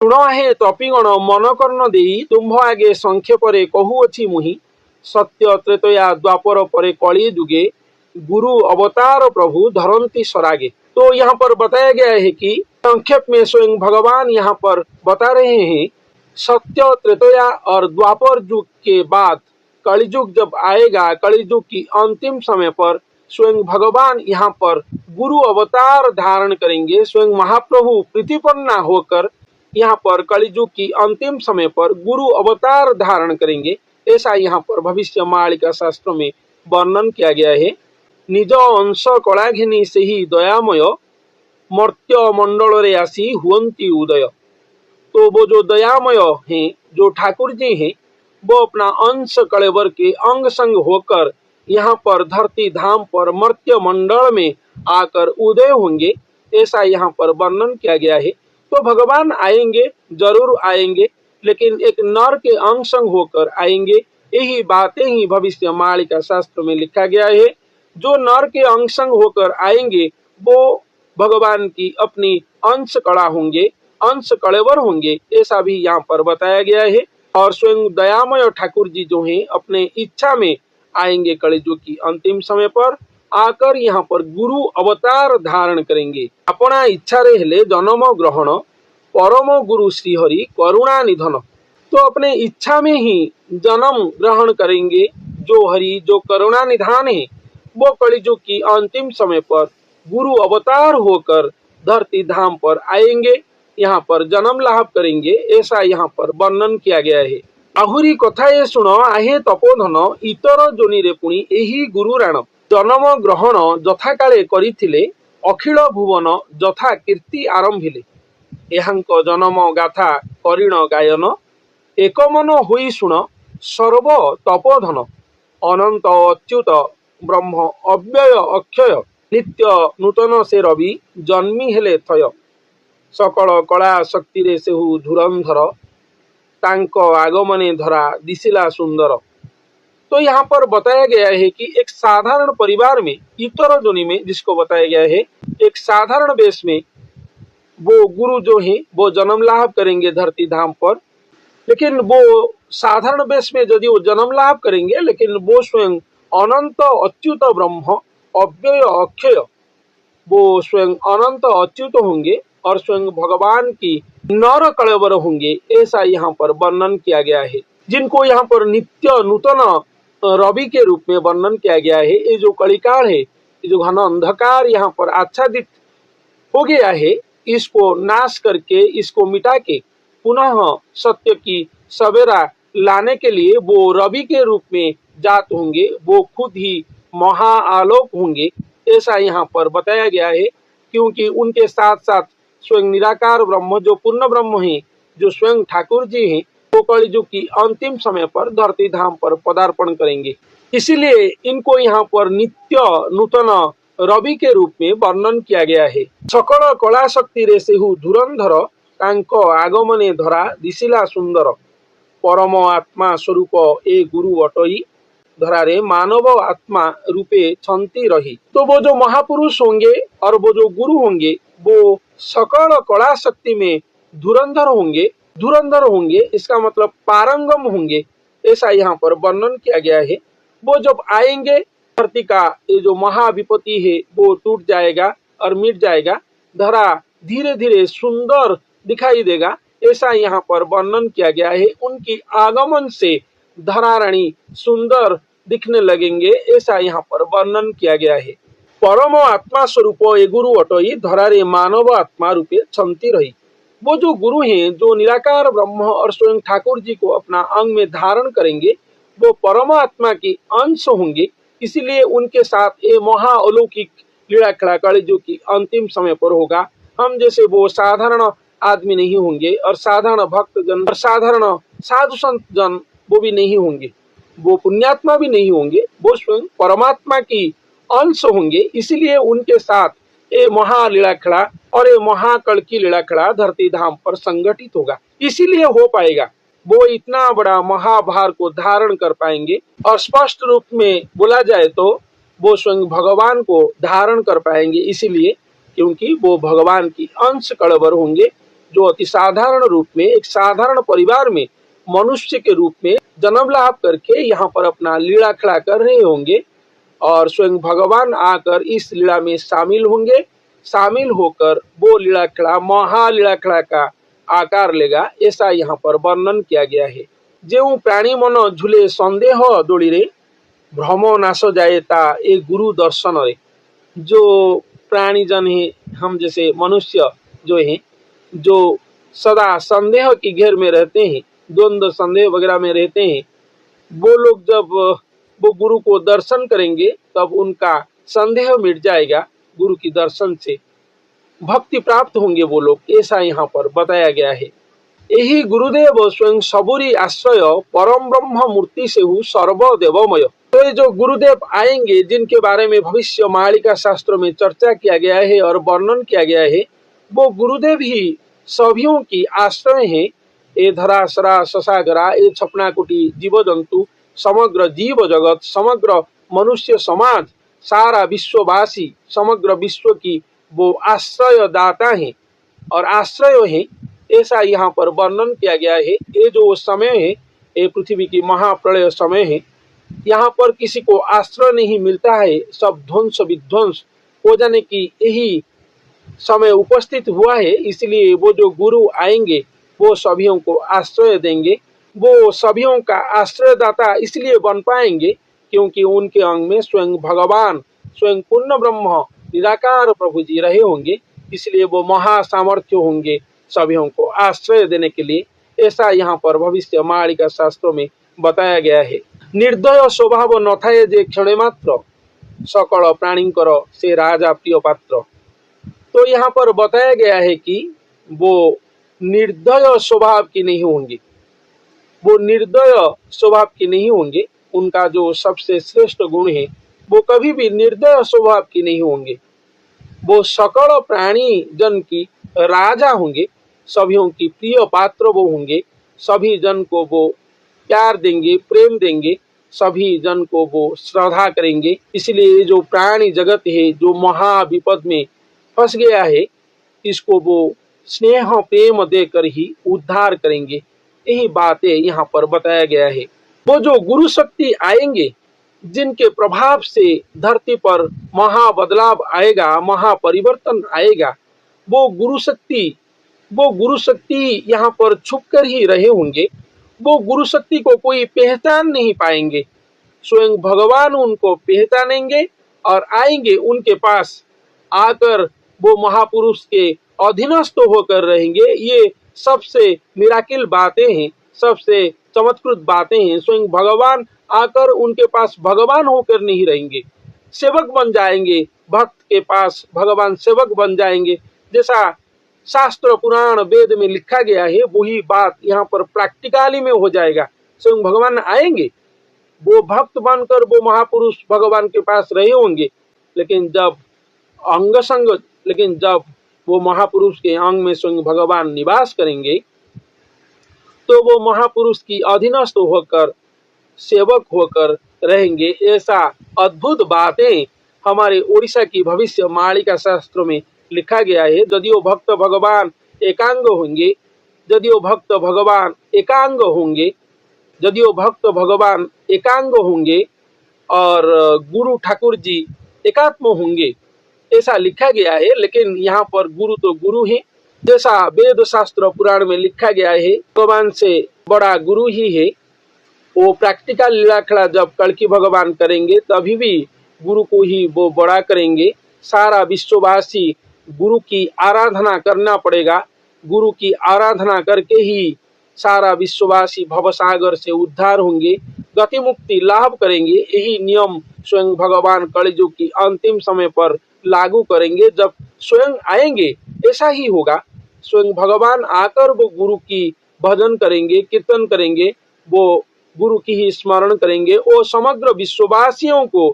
शुण हे तपिगण मन कर्ण देई तुम्भ आगे संक्षेपरे कहूअछि मुहि सत्य त्रेतया द्वापर परे कली जुगे गुरु अवतार प्रभु धरंती सरागे। तो यहाँ पर बताया गया है कि संक्षेप में स्वयं भगवान यहाँ पर बता रहे हैं सत्य त्रेतया और द्वापर युग के बाद कलिजुग जब आएगा, कलिजुग की अंतिम समय पर स्वयं भगवान यहाँ पर गुरु अवतार धारण करेंगे। स्वयं महाप्रभु प्रीतिपन्ना होकर यहाँ पर कलिजुग की अंतिम समय पर गुरु अवतार धारण करेंगे। ऐसा यहाँ पर भविष्य मालिका शास्त्र में वर्णन किया गया है। निज अंश कला घिनी से ही दयामय मर्त्य मंडल रे आसी हुअंती उदय। तो वो जो दयामय हैं, जो ठाकुर जी हैं, वो अपना अंश कलेवर के अंग संग होकर यहाँ पर धरती धाम पर मर्त्य मंडल में आकर उदय होंगे। ऐसा यहाँ पर वर्णन किया गया है। तो भगवान आएंगे, जरूर आएंगे, लेकिन एक नर के अंग संग होकर आएंगे। यही बातें ही भविष्य मालिका शास्त्र में लिखा गया है। जो नर के अंग संग होकर आएंगे वो भगवान की अपनी अंश कला होंगे, अंश कलेवर होंगे। ऐसा भी यहाँ पर बताया गया है। और स्वयं दयामय ठाकुर जी जो हैं अपने इच्छा में आएंगे कलिजुग की अंतिम समय पर आकर यहाँ पर गुरु अवतार धारण करेंगे। अपना इच्छा रे हेले जन्म ग्रहण परम गुरु श्रीहरि करुणा निधन। तो अपने इच्छा में ही जन्म ग्रहण करेंगे जो हरि, जो करुणा निधान है, वो कलिजुग की अंतिम समय पर गुरु अवतार होकर धरती धाम पर आएंगे, यहाँ पर जन्म लाभ करेंगे। ऐसा यहाँ पर वर्णन किया गया है। आहुरी कथा ये सुन आहे तपोधन इतर जोनि रे पुणी एही गुरु राण जन्म ग्रहण जथा काले करिथिले अखिल भुवन जथा कीर्ति आरंभिले। एहांक जन्म गाथा करिण गायन एक मन होई सुन सर्व तपोधन अनंत अच्युत ब्रह्म अव्यय अक्षय नित्य नूतन से रवि जन्मी हेले थय सकल कला शक्ति रे सेहु धुरंधर तांको आगमने धरा दिशिला सुंदर। तो यहाँ पर बताया गया है कि एक साधारण परिवार में इतर जोनि में, जिसको बताया गया है एक साधारण वेश में वो गुरु जो है वो जन्म लाभ करेंगे धरती धाम पर। लेकिन वो साधारण वेश में यदि वो जन्म लाभ करेंगे, लेकिन वो स्वयं अनंत अच्युत ब्रह्म अव्यय अक्षय, वो स्वयं अनंत अच्युत होंगे और स्वयं भगवान की नर कलेवर होंगे। ऐसा यहाँ पर वर्णन किया गया है। जिनको यहाँ पर नित्य नूतन रवि के रूप में वर्णन किया गया है। ये जो कलिकाल है, ये जो घना अंधकार यहाँ पर आच्छादित हो गया है, इसको नाश करके, इसको मिटा के पुनः सत्य की सवेरा लाने के लिए वो रवि के रूप में जात होंगे, वो खुद ही महाआलोक होंगे। ऐसा यहाँ पर बताया गया है। क्योंकि उनके साथ साथ स्वयं निराकार ब्रह्म जो पूर्ण ब्रह्म है, जो स्वयं ठाकुर जी हैं, वो कलिजुग की अंतिम समय पर धरती धाम पर पदार्पण करेंगे। इसीलिए इनको यहाँ पर नित्य नूतन रवि के रूप में वर्णन किया गया है। सकल कला शक्ति रे सेहु धुरंधर तांको आगमने धरा दिशिला सुंदर परम आत्मा स्वरूप ए गुरु अटई धरारे मानव आत्मा रूपे छंती रही। तो वो जो महापुरुष होंगे और वो जो गुरु होंगे वो सकल कला शक्ति में धुरंधर होंगे। धुरंधर होंगे इसका मतलब पारंगम होंगे। ऐसा यहाँ पर वर्णन किया गया है। वो जब आएंगे धरती का ये जो महाविपत्ति है वो टूट जाएगा और मिट जाएगा। धरा धीरे धीरे सुंदर दिखाई देगा। ऐसा यहाँ पर वर्णन किया गया है। उनकी आगमन से धरा रानी सुंदर दिखने लगेंगे। ऐसा यहाँ पर वर्णन किया गया है। परम आत्मा स्वरूप ये गुरु अटई धरारे मानव आत्मा रूपे छंती रही। वो जो गुरु हैं, जो निराकार ब्रह्म और स्वयं ठाकुर जी को अपना अंग में धारण करेंगे, वो परमात्मा के अंश होंगे। इसीलिए उनके साथ ये महाअलौकिक लीला खड़ा कलिजुग की अंतिम समय पर होगा। हम जैसे वो साधारण आदमी नहीं होंगे और साधारण भक्त जन और साधारण साधु संत जन वो भी नहीं होंगे, वो पुण्यात्मा भी नहीं होंगे, वो स्वयं परमात्मा की अंश होंगे। इसीलिए उनके साथ ये महालीला खड़ा और ये महाकल की लीला खड़ा धरती धाम पर संगठित होगा। इसीलिए हो पाएगा, वो इतना बड़ा महाभार को धारण कर पाएंगे। और स्पष्ट रूप में बोला जाए तो वो स्वयं भगवान को धारण कर पाएंगे। इसीलिए क्योंकि वो भगवान की अंश कड़वर होंगे। जो अति साधारण रूप में एक साधारण परिवार में मनुष्य के रूप में जन्म लाभ करके यहाँ पर अपना लीला खड़ा कर रहे होंगे और स्वयं भगवान आकर इस लीला में शामिल होंगे। शामिल होकर वो लीला खड़ा महालीला खड़ा का आकार लेगा, ऐसा यहाँ पर वर्णन किया गया है। जो प्राणी मन झूले संदेह दोड़ी रे भ्रम नाश जाए ता ए गुरु दर्शन रे। जो प्राणी जन है, हम जैसे मनुष्य जो है, जो सदा संदेह की घेर में रहते हैं, द्वंद्व संदेह वगैरह में रहते हैं, वो लोग जब वो गुरु को दर्शन करेंगे तब उनका संदेह मिट जाएगा। गुरु की दर्शन से भक्ति प्राप्त होंगे वो लोग, ऐसा यहाँ पर बताया गया है। यही गुरुदेव स्वयं सबुरी आश्रय परम ब्रह्म मूर्ति से हु सर्वदेवमय। तो ये जो गुरुदेव आएंगे जिनके बारे में भविष्य मालिका शास्त्रों में चर्चा किया गया है और वर्णन किया गया है, वो गुरुदेव ही सभियों की आश्रय है। ये धरा सरा ससागरा ये छपना कुटी जीव जंतु समग्र जीव जगत समग्र मनुष्य समाज सारा विश्ववासी समग्र विश्व की वो आश्रय दाता है और आश्रय है, ऐसा यहाँ पर वर्णन किया गया है। ये जो समय है, ये पृथ्वी की महाप्रलय समय है। यहाँ पर किसी को आश्रय नहीं मिलता है, सब ध्वंस विध्वंस हो जाने की यही समय उपस्थित हुआ है। इसलिए वो जो गुरु आएंगे वो सभियों को आश्रय देंगे। वो सभियों का आश्रयदाता इसलिए बन पाएंगे क्योंकि उनके अंग में स्वयं भगवान स्वयं पूर्ण ब्रह्म निराकार प्रभु जी रहे होंगे। इसलिए वो महासामर्थ्य होंगे सभियों को आश्रय देने के लिए, ऐसा यहाँ पर भविष्य मालिका शास्त्रों में बताया गया है। निर्दय स्वभाव न थाए जे क्षणे मात्र सकल प्राणीकर से राजा प्रिय पात्र। तो यहाँ पर बताया गया है कि वो निर्दय स्वभाव की नहीं होंगे, वो निर्दय स्वभाव की नहीं होंगे। उनका जो सबसे श्रेष्ठ गुण है वो कभी भी निर्दय स्वभाव की नहीं होंगे। वो सकल प्राणी जन की राजा होंगे, सभियों की प्रिय पात्र वो होंगे। सभी जन को वो प्यार देंगे, प्रेम देंगे, सभी जन को वो श्रद्धा करेंगे। इसलिए जो प्राणी जगत है जो महाविपद में फंस गया है, इसको वो स्नेह प्रेम देकर ही उद्धार करेंगे। यही बातें यहाँ पर बताया गया है। वो जो गुरु शक्ति आएंगे जिनके प्रभाव से धरती पर महाबदलाव आएगा, महापरिवर्तन आएगा, वो गुरु शक्ति यहाँ पर छुप कर ही रहे होंगे। वो गुरु शक्ति को कोई पहचान नहीं पाएंगे, स्वयं भगवान उनको पहचानेंगे और आएंगे उनके पास। आकर वो महापुरुष के अधीनस्थ होकर रहेंगे। ये सबसे मिराकिल बातें हैं, सबसे चमत्कृत बातें हैं। स्वयं भगवान आकर उनके पास भगवान होकर नहीं रहेंगे, सेवक बन जाएंगे। भक्त के पास भगवान सेवक बन जाएंगे। जैसा शास्त्र पुराण वेद में लिखा गया है वही बात यहाँ पर प्रैक्टिकली में हो जाएगा। स्वयं भगवान आएंगे, वो भक्त बनकर वो महापुरुष भगवान के पास रहे होंगे, लेकिन जब वो महापुरुष के अंग में स्वयं भगवान निवास करेंगे तो वो महापुरुष की अधीनस्थ होकर सेवक होकर रहेंगे। ऐसा अद्भुत बातें हमारे उड़ीसा की भविष्य मालिका शास्त्रों में लिखा गया है। यदियो भक्त भगवान एकांग होंगे, यदियो भक्त भगवान एकांग होंगे, यदियो भक्त भगवान एकांग होंगे और गुरु ठाकुर जी एकात्म होंगे, ऐसा लिखा गया है। लेकिन यहाँ पर गुरु तो गुरु है, जैसा वेद शास्त्र पुराण में लिखा गया है, भगवान से बड़ा गुरु ही है। वो प्रैक्टिकल लीला खड़ा जब कल्कि भगवान करेंगे तभी भी गुरु को ही वो बड़ा करेंगे। सारा विश्ववासी गुरु की आराधना करना पड़ेगा। गुरु की आराधना करके ही सारा विश्ववासी भवसागर से उद्धार होंगे, गति मुक्ति लाभ करेंगे। यही नियम स्वयं भगवान कलियुग की अंतिम समय पर लागू करेंगे। जब स्वयं आएंगे ऐसा ही होगा। स्वयं भगवान आकर वो गुरु की भजन करेंगे, कीर्तन करेंगे, वो गुरु की ही स्मरण करेंगे। और समग्र विश्ववासियों को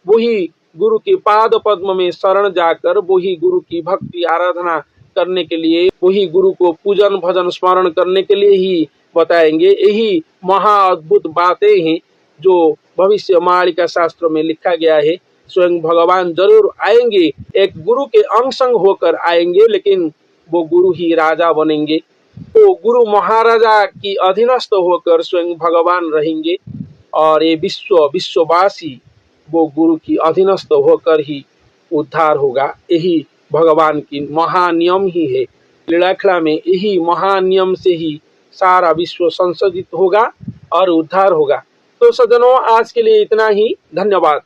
वही गुरु के पाद पद्म में शरण जाकर वही गुरु की भक्ति आराधना करने के लिए, वही गुरु को पूजन भजन स्मरण करने के लिए ही बताएंगे। यही महा अद्भुत बातें हैं जो भविष्य मालिका शास्त्र में लिखा गया है। स्वयं भगवान जरूर आएंगे, एक गुरु के अंग संग होकर आएंगे, लेकिन वो गुरु ही राजा बनेंगे। तो गुरु महाराजा की अधीनस्थ होकर स्वयं भगवान रहेंगे और ये विश्ववासी वो गुरु की अधीनस्थ होकर ही उद्धार होगा। यही भगवान की महानियम ही है। लीलाखला में यही महानियम से ही सारा विश्व संशोधित होगा और उद्धार होगा। तो सज्जनों, आज के लिए इतना ही। धन्यवाद।